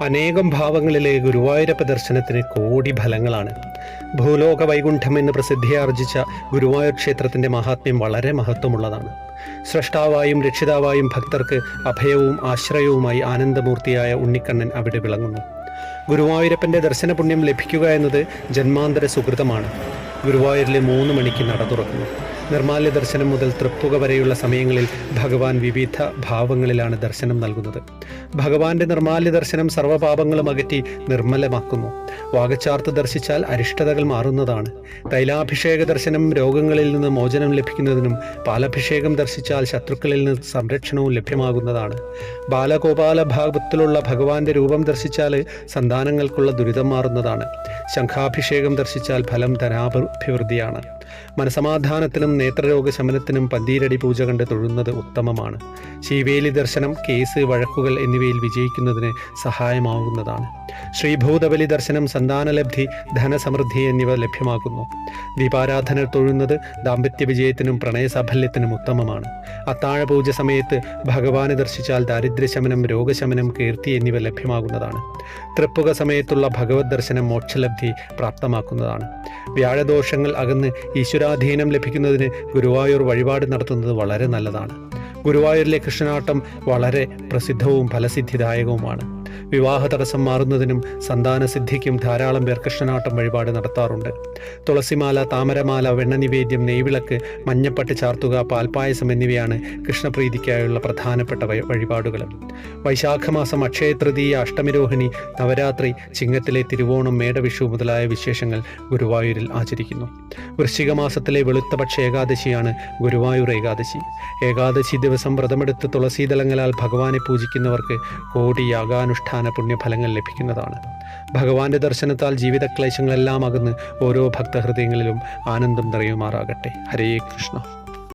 അനേകം ഭാവങ്ങളിലെ ഗുരുവായൂരപ്പ ദർശനത്തിന് കോടി ഫലങ്ങളാണ്. ഭൂലോക വൈകുണ്ഠം എന്ന് പ്രസിദ്ധിയാർജിച്ച ഗുരുവായൂർ ക്ഷേത്രത്തിൻ്റെ മഹാത്മ്യം വളരെ മഹത്വമുള്ളതാണ്. സ്രഷ്ടാവായും രക്ഷിതാവായും ഭക്തർക്ക് അഭയവും ആശ്രയവുമായി ആനന്ദമൂർത്തിയായ ഉണ്ണിക്കണ്ണൻ അവിടെ വിളങ്ങുന്നു. ഗുരുവായൂരപ്പൻ്റെ ദർശന പുണ്യം ലഭിക്കുക എന്നത് ജന്മാന്തര സുകൃതമാണ്. ഗുരുവായൂരിലെ 3 മണിക്ക് നട തുറക്കുന്നു. നിർമാല്യ ദർശനം മുതൽ തൃപ്പുക വരെയുള്ള സമയങ്ങളിൽ ഭഗവാൻ വിവിധ ഭാവങ്ങളിലാണ് ദർശനം നൽകുന്നത്. ഭഗവാന്റെ നിർമാല്യ ദർശനം സർവ്വപാപങ്ങളും അകറ്റി നിർമ്മലമാക്കുന്നു. വാകച്ചാർത്ത് ദർശിച്ചാൽ അരിഷ്ടതകൾ മാറുന്നതാണ്. തൈലാഭിഷേക ദർശനം രോഗങ്ങളിൽ നിന്ന് മോചനം ലഭിക്കുന്നതിനും പാലഭിഷേകം ദർശിച്ചാൽ ശത്രുക്കളിൽ നിന്ന് സംരക്ഷണവും ലഭ്യമാകുന്നതാണ്. ബാലഗോപാല ഭാവത്തിലുള്ള ഭഗവാന്റെ രൂപം ദർശിച്ചാൽ സന്താനങ്ങൾക്കുള്ള ദുരിതം മാറുന്നതാണ്. ശംഖാഭിഷേകം ദർശിച്ചാൽ ഫലം ധനാഭിവൃദ്ധിയാണ്. മനസമാധാനത്തിനും നേത്രരോഗ ശമനത്തിനും പന്തീരടി പൂജ കണ്ട് തൊഴുന്നത് ഉത്തമമാണ്. ശീവേലി ദർശനം കേസ് വഴക്കുകൾ എന്നിവയിൽ വിജയിക്കുന്നതിന് സഹായമാകുന്നതാണ്. ശ്രീഭൂതബലി ദർശനം സന്താനലബ്ധി ധനസമൃദ്ധി എന്നിവ ലഭ്യമാക്കുന്നു. ദീപാരാധന തൊഴുന്നത് ദാമ്പത്യ വിജയത്തിനും പ്രണയസാഫല്യത്തിനും ഉത്തമമാണ്. അത്താഴപൂജ സമയത്ത് ഭഗവാനെ ദർശിച്ചാൽ ദാരിദ്ര്യശമനം രോഗശമനം കീർത്തി എന്നിവ ലഭ്യമാകുന്നതാണ്. തൃപ്പുക സമയത്തുള്ള ഭഗവത് ദർശനം മോക്ഷലബ്ധി പ്രാപ്തമാക്കുന്നതാണ്. വ്യാഴദോഷങ്ങൾ അകന്ന് ഈശ്വരാധീനം ലഭിക്കുന്നതിന് ഗുരുവായൂർ വഴിപാട് നടത്തുന്നത് വളരെ നല്ലതാണ്. ഗുരുവായൂരിലെ കൃഷ്ണനാട്ടം വളരെ പ്രസിദ്ധവും ഫലസിദ്ധിദായകവുമാണ്. വിവാഹ തടസ്സം മാറുന്നതിനും സന്താനസിദ്ധിക്കും ധാരാളം പേർ കൃഷ്ണനാട്ടം വഴിപാട് നടത്താറുണ്ട്. തുളസിമാല, താമരമാല, വെണ്ണനിവേദ്യം, നെയ്വിളക്ക്, മഞ്ഞപ്പട്ട് ചാർത്തുക, പാൽപ്പായസം എന്നിവയാണ് കൃഷ്ണപ്രീതിക്കായുള്ള പ്രധാനപ്പെട്ട വഴിപാടുകൾ. വൈശാഖമാസം അക്ഷയതൃതീയ, അഷ്ടമിരോഹിണി, നവരാത്രി, ചിങ്ങത്തിലെ തിരുവോണം, മേടവിഷു മുതലായ വിശേഷങ്ങൾ ഗുരുവായൂരിൽ ആചരിക്കുന്നു. വൃശ്ചിക മാസത്തിലെ വെളുത്തപക്ഷ ഏകാദശിയാണ് ഗുരുവായൂർ ഏകാദശി. ഏകാദശി ദിവസം വ്രതമെടുത്ത് തുളസീദളങ്ങളാൽ ഭഗവാനെ പൂജിക്കുന്നവർക്ക് കോടി യാഗാനുഷ്ഠാന പുണ്യഫലങ്ങൾ ലഭിക്കുന്നതാണ്. ഭഗവാന്റെ ദർശനത്താൽ ജീവിതക്ലേശങ്ങളെല്ലാം അകന്ന് ഓരോ ഭക്തഹൃദയങ്ങളിലും ആനന്ദം നിറയുമാറാകട്ടെ. ഹരേ കൃഷ്ണ.